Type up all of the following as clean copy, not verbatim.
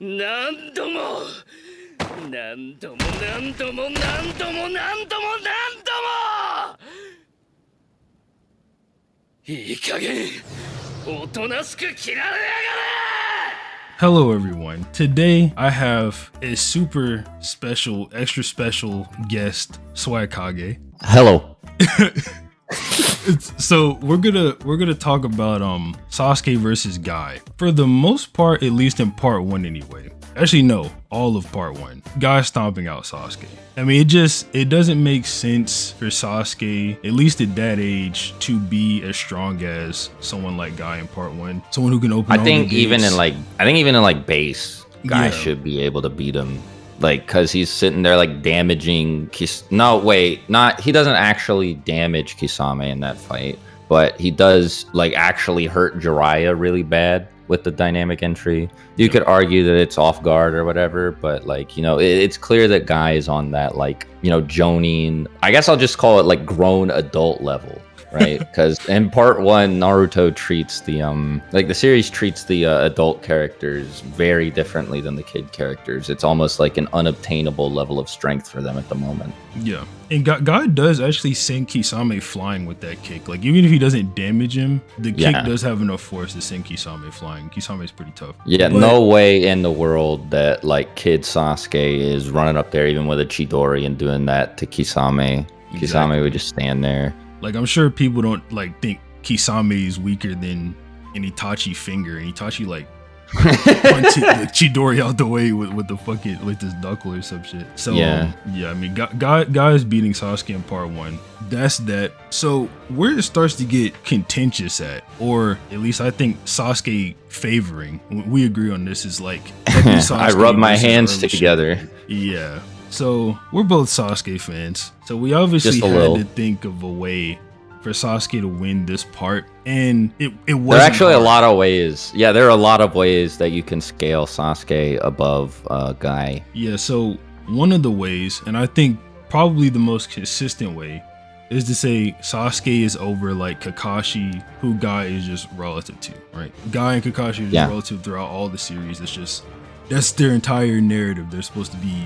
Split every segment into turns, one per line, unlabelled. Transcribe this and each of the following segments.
何度も何度も何度も何度も何度も何度もいい加減おとなしく切られやがれ
Hello everyone. Today I have a super special, extra special guest, Swagkage.
Hello.
So we're gonna talk about Sasuke versus Guy. For the most part, at least in part one anyway. Actually no, all of part one. Guy stomping out Sasuke. I mean it doesn't make sense for Sasuke, at least at that age, to be as strong as someone like Guy in part one. Someone who can open
I
all
think
the
even
gates.
in like base, Guy
Yeah.
should be able to beat him. Like, cause he's sitting there like damaging No, wait, not he doesn't actually damage Kisame in that fight, but he does like actually hurt Jiraiya really bad with the dynamic entry. You could argue that it's off guard or whatever, but like, you know, it's clear that Guy is on that like, you know, Jonin, I guess I'll just call it like grown adult level. Right, because in part one, Naruto treats the like the series treats the adult characters very differently than the kid characters. It's almost like an unobtainable level of strength for them at the moment.
Yeah, and Guy does actually send Kisame flying with that kick. Like even if he doesn't damage him, the kick does have enough force to send Kisame flying. Kisame's pretty tough.
Yeah,
But
no way in the world that like kid Sasuke is running up there even with a Chidori and doing that to Kisame.
Exactly.
Kisame would just stand there.
Like I'm sure people don't like think Kisame is weaker than an Itachi finger, and Itachi like punch like Chidori out the way with the fucking with this knuckle or some shit. So
Yeah.
I mean, Guy is beating Sasuke in part one. That's that. So where it starts to get contentious at, or at least I think Sasuke favoring. We agree on this is like
I rub my
versus
hands
early shit.
together.
Yeah. So we're both Sasuke fans. So we obviously
Just a
had
little.
to think of a way for Sasuke to win this part. And it wasn't
There are actually a
hard.
lot of ways. Yeah, there are a lot of ways that you can scale Sasuke above Guy.
Yeah, so one of the ways, and I think probably the most consistent way, is to say Sasuke is over like Kakashi, who Guy is just relative to, right? Guy and Kakashi are just
Yeah.
relative throughout all the series. It's just, that's their entire narrative. They're supposed to be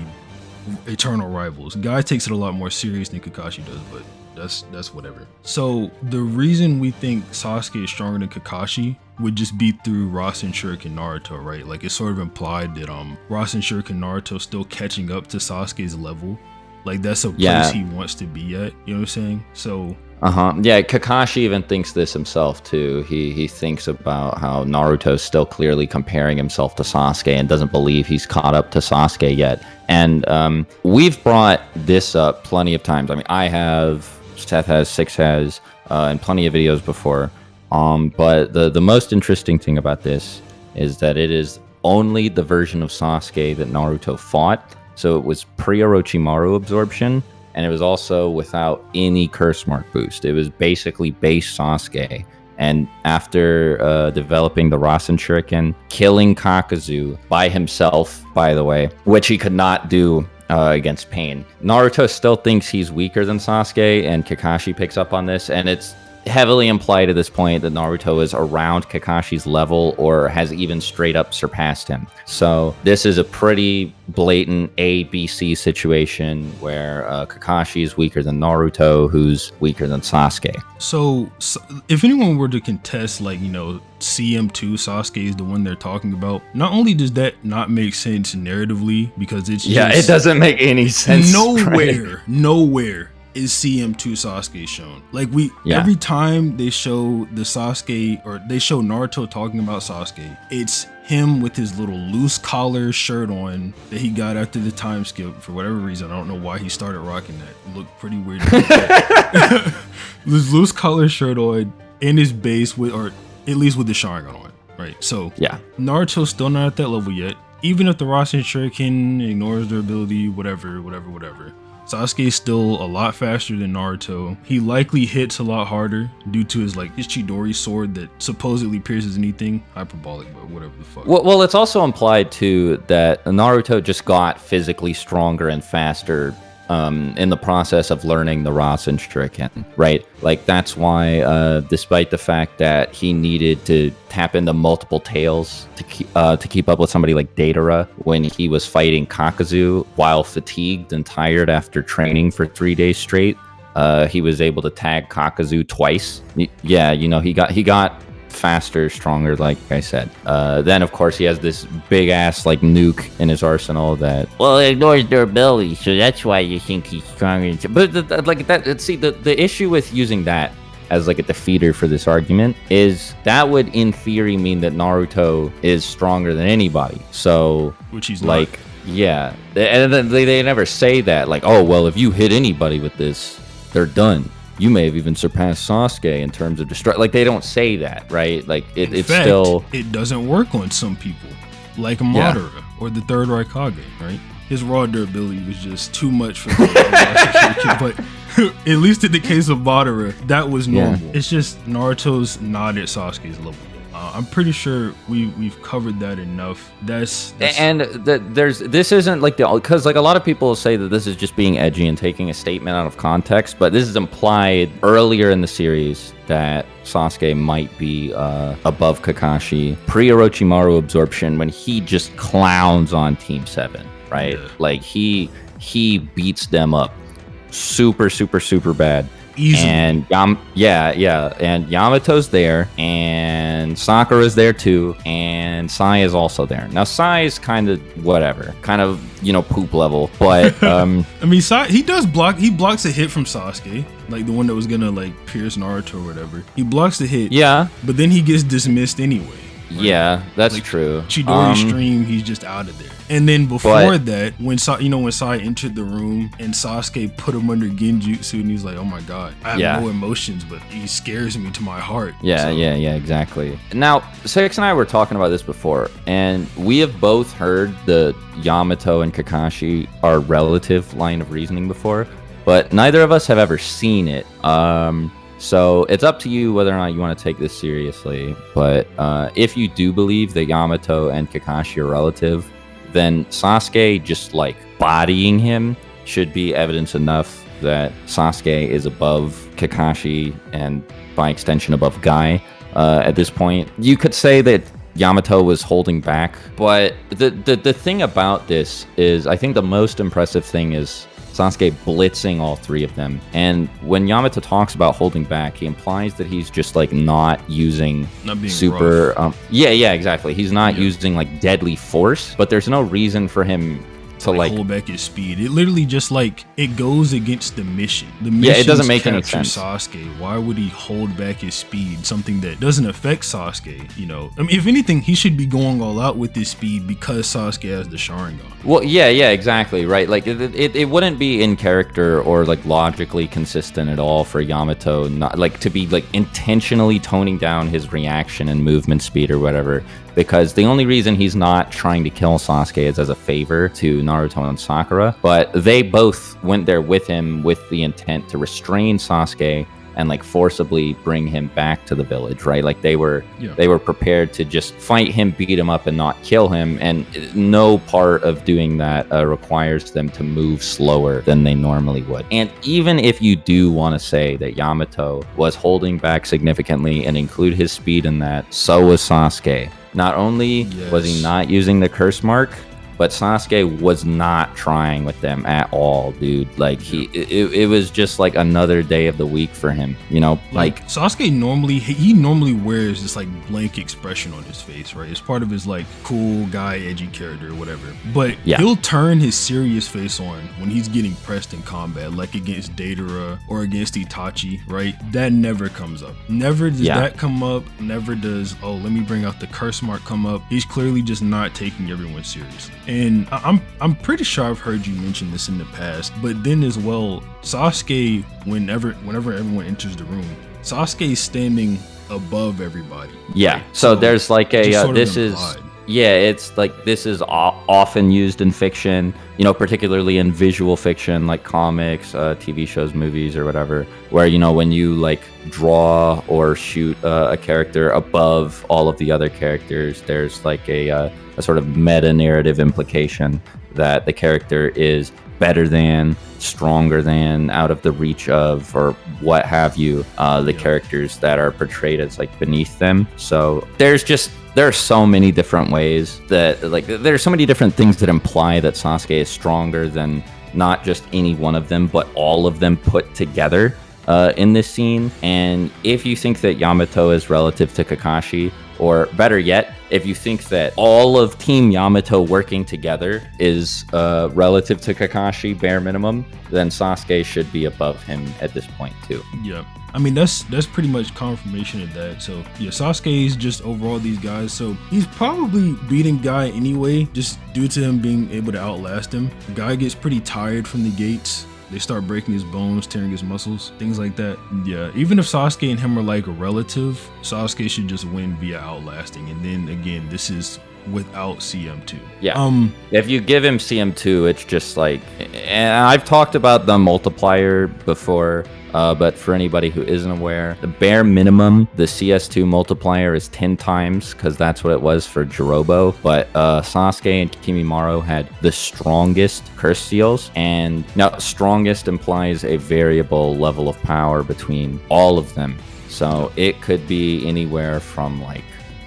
eternal rivals. Guy takes it a lot more serious than Kakashi does, but that's whatever. So the reason we think Sasuke is stronger than Kakashi would just be through Rasen Shuriken Naruto, right? Like it's sort of implied that Rasen Shuriken Naruto still catching up to Sasuke's level. Like that's a place
Yeah.
he wants to be at. You know what I'm saying? So
Yeah, Kakashi even thinks this himself too. He thinks about how Naruto's still clearly comparing himself to Sasuke and doesn't believe he's caught up to Sasuke yet. And we've brought this up plenty of times. I mean, I have, Seth has, Six has, and plenty of videos before. But the most interesting thing about this is that it is only the version of Sasuke that Naruto fought. So it was pre-Orochimaru absorption. And it was also without any curse mark boost. It was basically base Sasuke. And after developing the Rasen Shuriken, killing Kakazu by himself, by the way, which he could not do against Pain. Naruto still thinks he's weaker than Sasuke, and Kakashi picks up on this. And it's heavily implied at this point that Naruto is around Kakashi's level or has even straight up surpassed him. So this is a pretty blatant A-B-C situation where Kakashi is weaker than Naruto, who's weaker than Sasuke.
So if anyone were to contest, like, you know, CM2 Sasuke is the one they're talking about, not only does that not make sense narratively, because it's
It doesn't make any sense.
Nowhere is CM2 Sasuke shown. Like every time they show the Sasuke, or they show Naruto talking about Sasuke, it's him with his little loose collar shirt on that he got after the time skip for whatever reason. I don't know why he started rocking that. It looked pretty weird. This loose collar shirt on in his base with, or at least with the Sharingan on, right? So
Yeah.
Naruto's still not at that level yet. Even if the Rasen Shuriken ignores their ability, whatever. Sasuke is still a lot faster than Naruto. He likely hits a lot harder due to his Chidori sword that supposedly pierces anything. Hyperbolic, but whatever the fuck.
Well, it's also implied too that Naruto just got physically stronger and faster in the process of learning the Rasen Stricken, right? Like that's why, despite the fact that he needed to tap into multiple tails to keep up with somebody like Datara when he was fighting Kakazu while fatigued and tired after training for 3 days straight, he was able to tag Kakazu twice. Yeah, you know, he got faster, stronger, like I said. Then of course he has this big ass like nuke in his arsenal that, well, it ignores durability, so that's why you think he's stronger. But like that, see, the issue with using that as like a defeater for this argument is that would in theory mean that Naruto is stronger than anybody. So
which he's
like
not.
Yeah, and then they never say that, like, oh well, if you hit anybody with this, they're done. You may have even surpassed Sasuke in terms of destruction. Like, they don't say that, right? Like, it's
fact,
still...
It doesn't work on some people. Like Madara or the third Raikage, right? His raw durability was just too much for the but at least in the case of Madara, that was normal. Yeah. It's just Naruto's not at Sasuke's level. I'm pretty sure we've covered that enough. That's
and this isn't like because like a lot of people say that this is just being edgy and taking a statement out of context, but this is implied earlier in the series that Sasuke might be above Kakashi pre-Orochimaru absorption when he just clowns on Team 7, right? Yeah. Like he beats them up super bad. Easily. And and Yamato's there, and Sakura's there too, and Sai is also there. Now Sai is kind of whatever, kind of, you know, poop level, but
I mean, Sai, he does block. He blocks a hit from Sasuke, like the one that was gonna like pierce Naruto or whatever. He blocks the hit,
yeah,
but then he gets dismissed anyway. Right?
Yeah, that's
like,
true.
Chidori stream, he's just out of there. And then before that, when Sai entered the room and Sasuke put him under Genjutsu, and he's like, "Oh my god, I have no emotions, but he scares me to my heart."
Yeah, so. yeah, exactly. Now, Six and I were talking about this before, and we have both heard the Yamato and Kakashi are relative line of reasoning before, but neither of us have ever seen it. So it's up to you whether or not you want to take this seriously. But if you do believe that Yamato and Kakashi are relative, then Sasuke just like bodying him should be evidence enough that Sasuke is above Kakashi and by extension above Guy at this point. You could say that Yamato was holding back, but the thing about this is I think the most impressive thing is Sasuke blitzing all three of them. And when Yamato talks about holding back, he implies that he's just like not using super yeah, exactly. He's not using like deadly force, but there's no reason for him to like
hold back his speed. It literally just like it goes against the mission.
It doesn't make any sense.
Sasuke, why would he hold back his speed? Something that doesn't affect Sasuke, you know. I mean, if anything, he should be going all out with his speed because Sasuke has the Sharingan.
Well, yeah, exactly, right. Like it wouldn't be in character or like logically consistent at all for Yamato not like to be like intentionally toning down his reaction and movement speed or whatever. Because the only reason he's not trying to kill Sasuke is as a favor to Naruto and Sakura. But they both went there with him with the intent to restrain Sasuke and like forcibly bring him back to the village, right? Like they were prepared to just fight him, beat him up, and not kill him. And no part of doing that requires them to move slower than they normally would. And even if you do want to say that Yamato was holding back significantly and include his speed in that, so was Sasuke. Not only was he not using the curse mark, but Sasuke was not trying with them at all, dude. Like it was just like another day of the week for him, you know. Like
Sasuke normally wears this like blank expression on his face, right? It's part of his like cool guy, edgy character or whatever. But he'll turn his serious face on when he's getting pressed in combat, like against Datara or against Itachi, right? That never comes up. Never does that come up. Never does, oh, let me bring out the curse mark come up. He's clearly just not taking everyone seriously. And I'm pretty sure I've heard you mention this in the past, but then as well, Sasuke, whenever everyone enters the room, Sasuke is standing above everybody.
Yeah. Right? So there's like a it's like this is often used in fiction, you know, particularly in visual fiction like comics, TV shows, movies, or whatever, where, you know, when you like draw or shoot a character above all of the other characters, there's like a sort of meta narrative implication that the character is better than, stronger than, out of the reach of, or what have you, the characters that are portrayed as like beneath them. So there are so many different ways that, like, there's so many different things that imply that Sasuke is stronger than not just any one of them, but all of them put together in this scene. And if you think that Yamato is relative to Kakashi, or better yet, if you think that all of Team Yamato working together is relative to Kakashi, bare minimum, then Sasuke should be above him at this point too.
Yeah. I mean, that's pretty much confirmation of that. So yeah, Sasuke is just overall these guys. So he's probably beating Guy anyway, just due to him being able to outlast him. Guy gets pretty tired from the gates. They start breaking his bones, tearing his muscles, things like that. Yeah, even if Sasuke and him are like a relative, Sasuke should just win via outlasting. And then again, this is without CM2.
Yeah. If you give him CM2, it's just like, and I've talked about the multiplier before, but for anybody who isn't aware, the bare minimum, the CS2 multiplier is 10 times, because that's what it was for Jirobo. But Sasuke and Kimimaro had the strongest curse seals, and now strongest implies a variable level of power between all of them. So it could be anywhere from like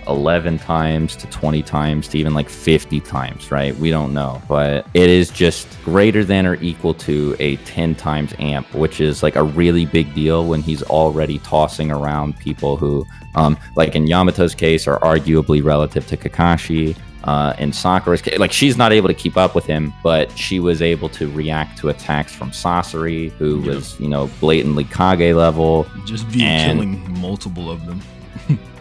11 times to 20 times to even like 50 times, right? We don't know, but it is just greater than or equal to a 10 times amp, which is like a really big deal when he's already tossing around people who, like in Yamato's case, are arguably relative to Kakashi. In Sakura's case, like, she's not able to keep up with him, but she was able to react to attacks from Sasori, who was, you know, blatantly Kage level.
Just via killing multiple of them.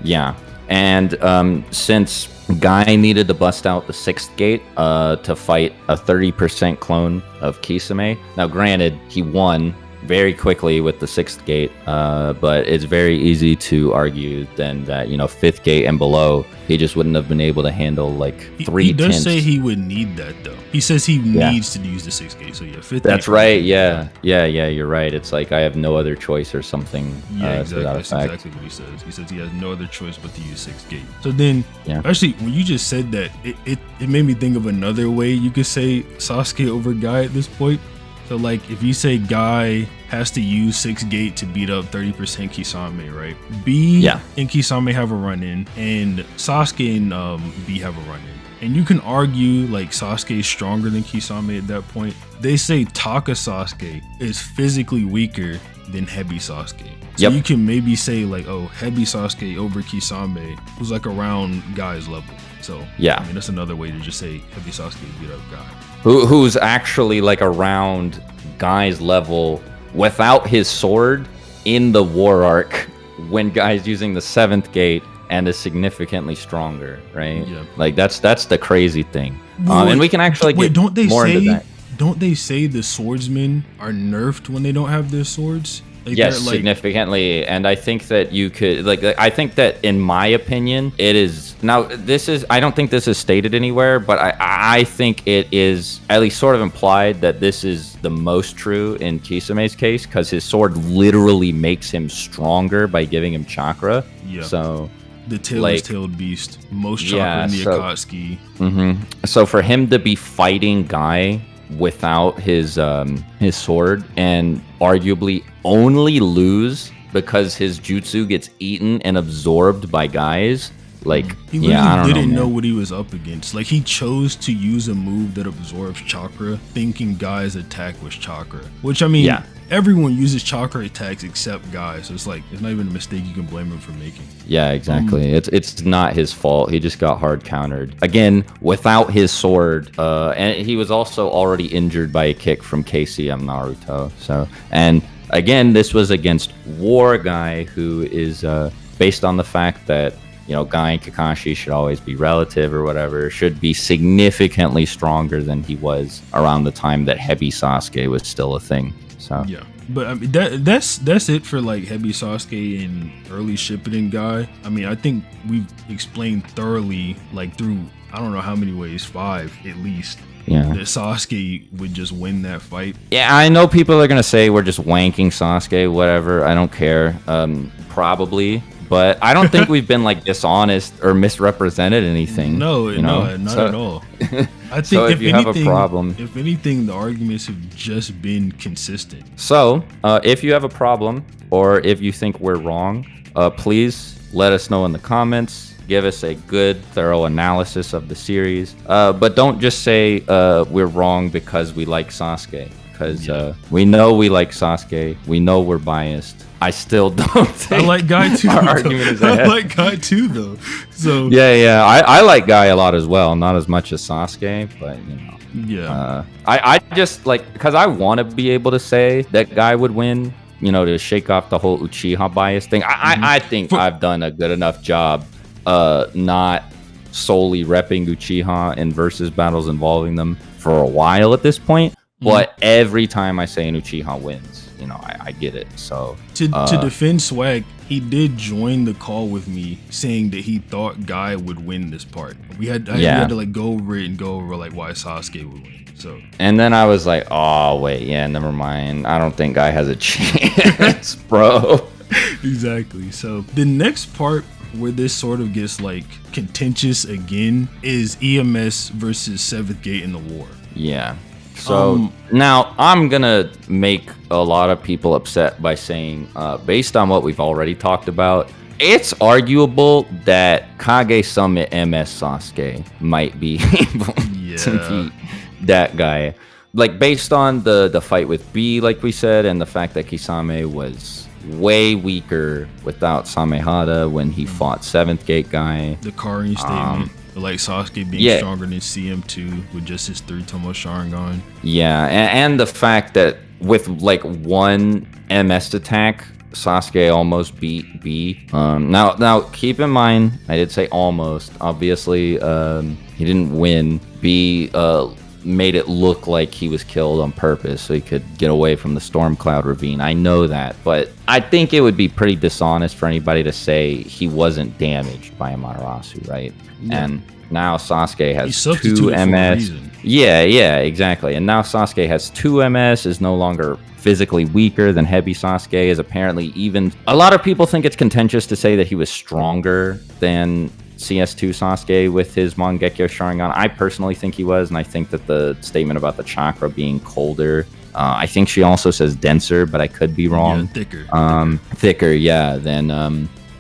Yeah. And since Guy needed to bust out the 6th gate to fight a 30% clone of Kisame. Now, granted, he won very quickly with the 6th gate, but it's very easy to argue then that, you know, 5th gate and below, he just wouldn't have been able to handle like 3
He does
tenths.
say he would need that though. He says he needs to use the 6th gate. So yeah, 5th
That's
gate.
right. Yeah, you're right. It's like I have no other choice or something.
Yeah,
To
exactly.
that
That's
effect.
exactly what he says. He says he has no other choice but to use 6th gate. So then,
Yeah.
actually, when you just said that, it made me think of another way you could say Sasuke over Guy at this point. So like, if you say Guy has to use 6th gate to beat up 30% Kisame, right? B and Kisame have a run-in, and Sasuke and B have a run-in. And you can argue like Sasuke is stronger than Kisame at that point. They say Taka Sasuke is physically weaker than Hebi Sasuke. So you can maybe say like, oh, Hebi Sasuke over Kisame, who's like around Guy's level. So
yeah,
I mean, that's another way to just say Hebi Sasuke beat up Guy.
Who's actually like around Guy's level without his sword in the war arc when Guy's using the 7th gate and is significantly stronger, right? Yeah. Like that's the crazy thing. And we can actually get more into that.
Don't they say the swordsmen are nerfed when they don't have their swords? Like,
yes, significantly. And I think that you could, like, I think that in my opinion, it is, now this is, I don't think this is stated anywhere, but I think it is at least sort of implied that this is the most true in Kisame's case, because his sword literally makes him stronger by giving him chakra. Yeah. So
the tailed beast, most chakra in the Akatsuki.
So for him to be fighting Guy without his sword and arguably only lose because his jutsu gets eaten and absorbed by Guys, like,
he literally didn't know what he was up against. Like, he chose to use a move that absorbs chakra, thinking Guy's attack was chakra, which, I mean, everyone uses chakra attacks except Guy, so it's like, it's not even a mistake you can blame him for making.
Yeah, exactly. It's not his fault. He just got hard countered again without his sword, and he was also already injured by a kick from KCM Naruto. So, and again, this was against War Guy, who is based on the fact that, you know, Guy and Kakashi should always be relative or whatever, should be significantly stronger than he was around the time that Hebi Sasuke was still a thing. So
yeah, but I mean, that's it for like Hebi Sasuke and early Shippuden Guy. I mean, I think we've explained thoroughly, like through I don't know how many ways, 5 at least. Yeah, that Sasuke would just win that fight.
Yeah, I know people are gonna say we're just wanking Sasuke, whatever. I don't care. Probably. But I don't think we've been like dishonest or misrepresented anything.
No, not at all. I think
So if you have a problem,
if anything, the arguments have just been consistent.
So if you have a problem, or if you think we're wrong, please let us know in the comments. Give us a good, thorough analysis of the series. But don't just say we're wrong because we like Sasuke. Because we know we like Sasuke. We know we're biased. I still don't think
I like Guy too.
our argument is ahead.
I like Guy too, though. So
yeah. I like Guy a lot as well. Not as much as Sasuke, but you know.
Yeah.
I just like, because I want to be able to say that Guy would win, you know, to shake off the whole Uchiha bias thing. I think I've done a good enough job not solely repping Uchiha in versus battles involving them for a while at this point. But every time I say an Uchiha wins, you know, I get it. So
to defend Swag, he did join the call with me saying that he thought Guy would win this part. We had to like go over it and go over like why Sasuke would win. So
and then I was like, oh wait, yeah, never mind. I don't think Guy has a chance, bro.
Exactly. So the next part where this sort of gets like contentious again is EMS versus Seventh Gate in the war.
Yeah. So now I'm gonna make a lot of people upset by saying, based on what we've already talked about, it's arguable that Kage Summit MS Sasuke might be able to beat that guy. Like based on the fight with B, like we said, and the fact that Kisame was way weaker without Samehada when he fought Seventh Gate guy.
The Karin statement. Like Sasuke being stronger than CM2 with just his 3 Tomo Sharingan.
Yeah, and the fact that with like one MS attack, Sasuke almost beat B. Now keep in mind, I did say almost. Obviously, he didn't win. B made it look like he was killed on purpose so he could get away from the storm cloud ravine. I know that, but I think it would be pretty dishonest for anybody to say he wasn't damaged by Amaterasu, right? Yeah. And now Sasuke has 2 MS. Yeah, exactly. And now Sasuke has 2 MS, is no longer physically weaker than Heavy Sasuke, is apparently even... A lot of people think it's contentious to say that he was stronger than CS2 Sasuke with his Mangekyo Sharingan. I personally think he was, and I think that the statement about the chakra being colder, I think she also says denser, but I could be wrong.
Yeah,
thicker, yeah, than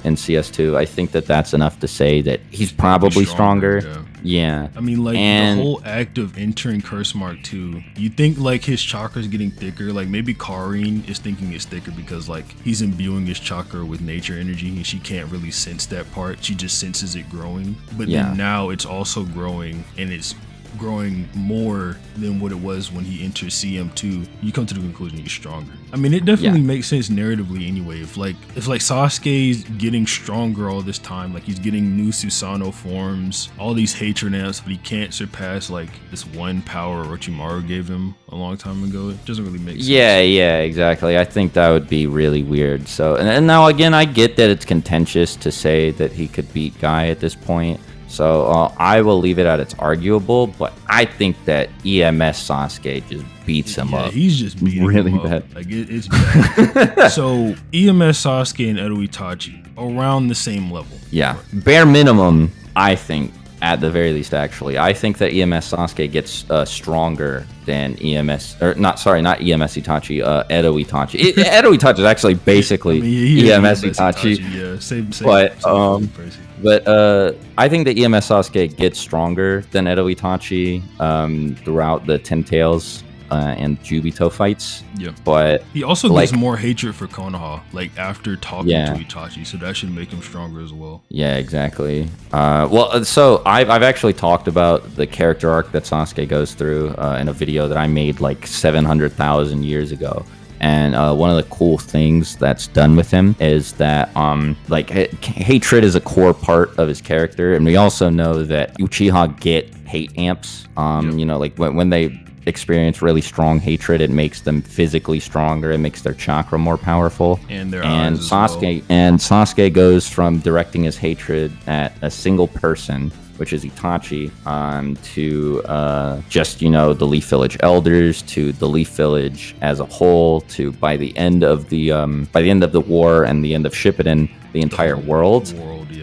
in CS2. I think that that's enough to say that he's probably stronger. Yeah.
I mean, like, the whole act of entering Curse Mark 2, you think, like, his chakra's getting thicker. Like, maybe Karin is thinking it's thicker because, like, he's imbuing his chakra with nature energy, and she can't really sense that part. She just senses it growing. But then now it's also growing, and it's growing more than what it was when he enters CM2. You come to the conclusion he's stronger. I mean, it definitely makes sense narratively anyway. If Sasuke's getting stronger all this time, like he's getting new Susanoo forms, all these hatred amps, but he can't surpass like this one power Orochimaru gave him a long time ago, it doesn't really make sense.
Yeah, exactly. I think that would be really weird. So, and now again, I get that it's contentious to say that he could beat Guy at this point. So I will leave it at it's arguable, but I think that EMS Sasuke just beats him up.
He's just beating
really
him up.
bad.
Like it's bad. So EMS Sasuke and Edo Itachi around the same level.
Yeah, bare minimum, I think. At the very least, actually, I think that EMS Sasuke gets stronger than EMS, or not EMS Itachi, Edo Itachi. Edo Itachi is actually basically EMS Itachi.
Yeah, same
but I think that EMS Sasuke gets stronger than Edo Itachi throughout the Ten Tails and Jubito fights.
Yeah,
but
he also gets more hatred for Konoha, like after talking to Itachi, so that should make him stronger as well.
Yeah, exactly. Well, so I've actually talked about the character arc that Sasuke goes through in a video that I made like 700,000 years ago. And one of the cool things that's done with him is that like hatred is a core part of his character, and we also know that Uchiha get hate amps. You know, like when they experience really strong hatred, it makes them physically stronger. It makes their chakra more powerful.
And their
and
eyes
Sasuke and Sasuke goes from directing his hatred at a single person, which is Itachi, to just, you know, the Leaf Village elders, to the Leaf Village as a whole, to by the end of the war and the end of Shippuden, the entire world.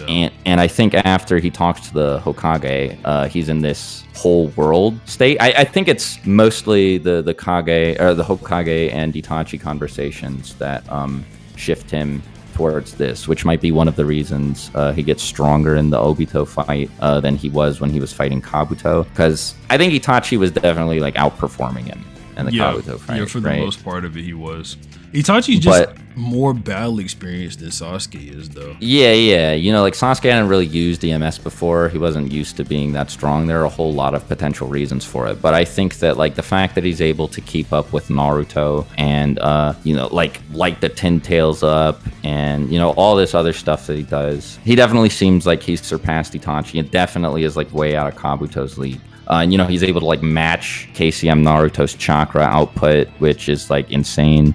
And I think after he talks to the Hokage, he's in this whole world state. I think it's mostly the Kage or the Hokage and Itachi conversations that shift him towards this, which might be one of the reasons he gets stronger in the Obito fight than he was when he was fighting Kabuto. Because I think Itachi was definitely like outperforming him in the Kabuto fight.
Yeah, for the most part of it, he was. Itachi's just more battle experienced than Sasuke is, though.
Yeah. You know, like Sasuke hadn't really used EMS before. He wasn't used to being that strong. There are a whole lot of potential reasons for it. But I think that like the fact that he's able to keep up with Naruto and, you know, like the 10 tails up and, you know, all this other stuff that he does. He definitely seems like he's surpassed Itachi and definitely is like way out of Kabuto's league. And, you know, he's able to like match KCM Naruto's chakra output, which is like insane.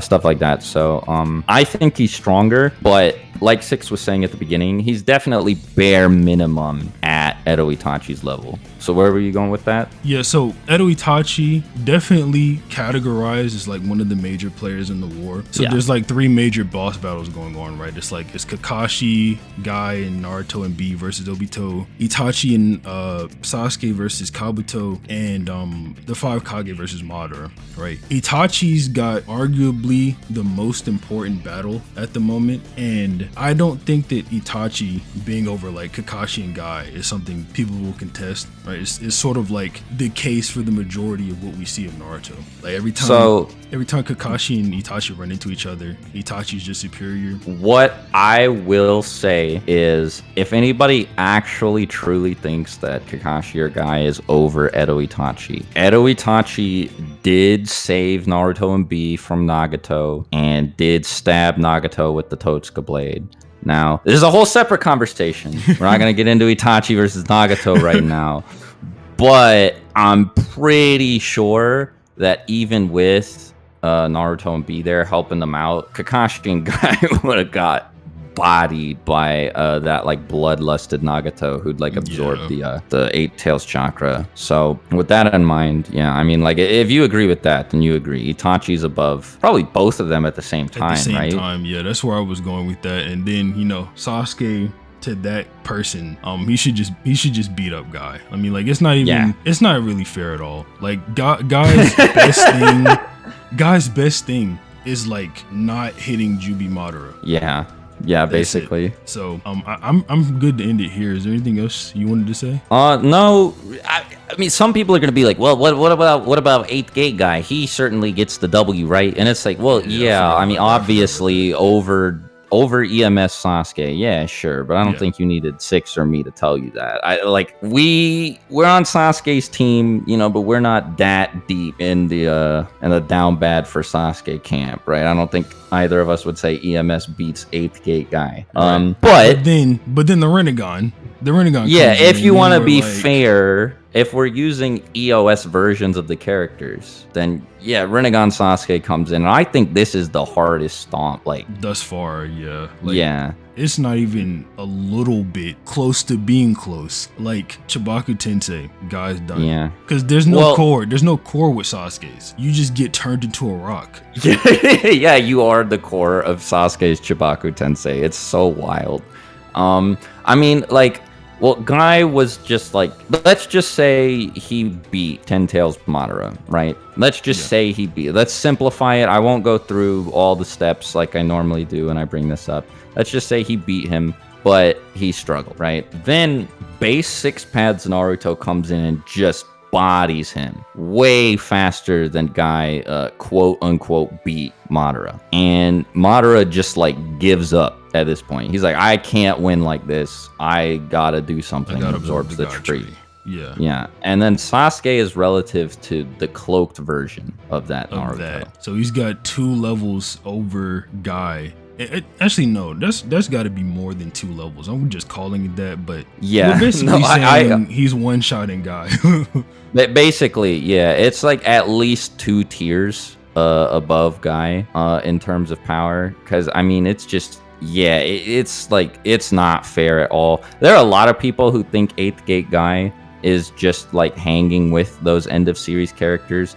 Stuff like that. So I think he's stronger, but like Six was saying at the beginning, he's definitely bare minimum at Edo Itachi's level. So where were you going with that?
Yeah, so Edo Itachi definitely categorized as like one of the major players in the war. So there's like 3 major boss battles going on, right? It's like it's Kakashi, Guy, and Naruto and B versus Obito, Itachi and Sasuke versus Kabuto, and the 5 Kage versus Madara, right? Itachi's got arguably the most important battle at the moment, and I don't think that Itachi being over like Kakashi and Guy is something people will contest, right? It's sort of like the case for the majority of what we see of Naruto. Like every time Kakashi and Itachi run into each other, Itachi's just superior.
What I will say is, if anybody actually truly thinks that Kakashi or Guy is over Edo Itachi did save Naruto and B from Nagato and did stab Nagato with the Totsuka blade. Now, this is a whole separate conversation. We're not going to get into Itachi versus Nagato right now. But I'm pretty sure that even with Naruto and B there helping them out, Kakashi and Guy would have got bodied by that like bloodlusted Nagato who'd like absorbed the 8 tails chakra. So with that in mind, yeah, I mean, like if you agree with that, then you agree. Itachi's above probably both of them at the same time, right? At the same
time, yeah, that's where I was going with that. And then, you know, Sasuke to that person, he should just beat up Guy. I mean, like it's not really fair at all. Like Guy's best thing is like not hitting Jubi Madara.
Yeah, basically.
So I'm good to end it here. Is there anything else you wanted to say?
No. I mean, some people are gonna be like, well, what about 8th Gate Guy? He certainly gets the W, right? And it's like, well, yeah. I mean, obviously over EMS Sasuke, yeah, sure, but I don't think you needed Six or me to tell you that. We're on Sasuke's team, you know, but we're not that deep in the down bad for Sasuke camp, right? I don't think either of us would say EMS beats 8th Gate Guy.
Right. But then the Rinnegan.
Yeah, if you want to be fair, if we're using EOS versions of the characters, then yeah, Rinnegan Sasuke comes in, and I think this is the hardest stomp, like
thus far. Yeah, it's not even a little bit close to being close. Like Chibaku Tensei, Guy's done.
Yeah,
because there's no core. There's no core with Sasuke's. You just get turned into a rock.
Yeah, you are the core of Sasuke's Chibaku Tensei. It's so wild. I mean, like. Well, Guy was just like, let's just say he beat 10 Tails Madara, right? Let's just say he beat. Let's simplify it. I won't go through all the steps like I normally do when I bring this up. Let's just say he beat him, but he struggled, right? Then base 6 pads Naruto comes in and just bodies him way faster than Guy, quote unquote, beat Madara. And Madara just like gives up at this point. He's like, I can't win like this. I gotta do something. Absorbs the tree. Yeah. And then Sasuke is relative to the cloaked version of that Naruto.
So he's got 2 levels over Guy. Actually, no, that's got to be more than 2 levels. I'm just calling it that, but
yeah,
we're basically saying he's one-shotting Guy.
Basically, yeah, it's like at least 2 tiers above Guy in terms of power. Because I mean, it's just. Yeah, it's like, it's not fair at all. There are a lot of people who think 8th Gate Guy is just like hanging with those end of series characters.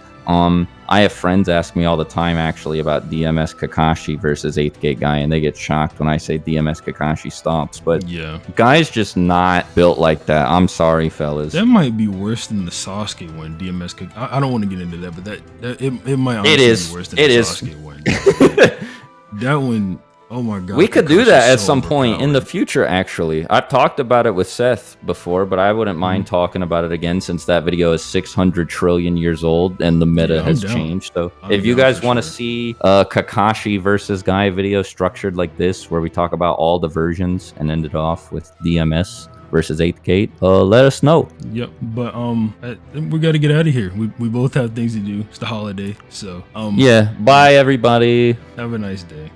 I have friends ask me all the time actually about DMS Kakashi versus 8th Gate Guy, and they get shocked when I say DMS Kakashi stops. But
Yeah,
Guy's just not built like that. I'm sorry, fellas.
that might be worse than the Sasuke one. DMS. I don't want to get into that, but it might honestly
is.
be worse than
It
the
is.
Sasuke one. That one. Oh my god.
We could do
Kakashi's
that at
so
some point in the
overpowered.
future, actually. I've talked about it with Seth before, but I wouldn't mind talking about it again since that video is 600 trillion years old and the meta
Yeah, I'm
has
down.
changed. So
I'm
if you
down
guys
for
want to
sure.
see a Kakashi versus Guy video structured like this, where we talk about all the versions and end it off with DMS versus 8th Gate, let us know.
Yep, but we got to get out of here. We both have things to do. It's the holiday, so
Yeah, bye everybody.
have a nice day.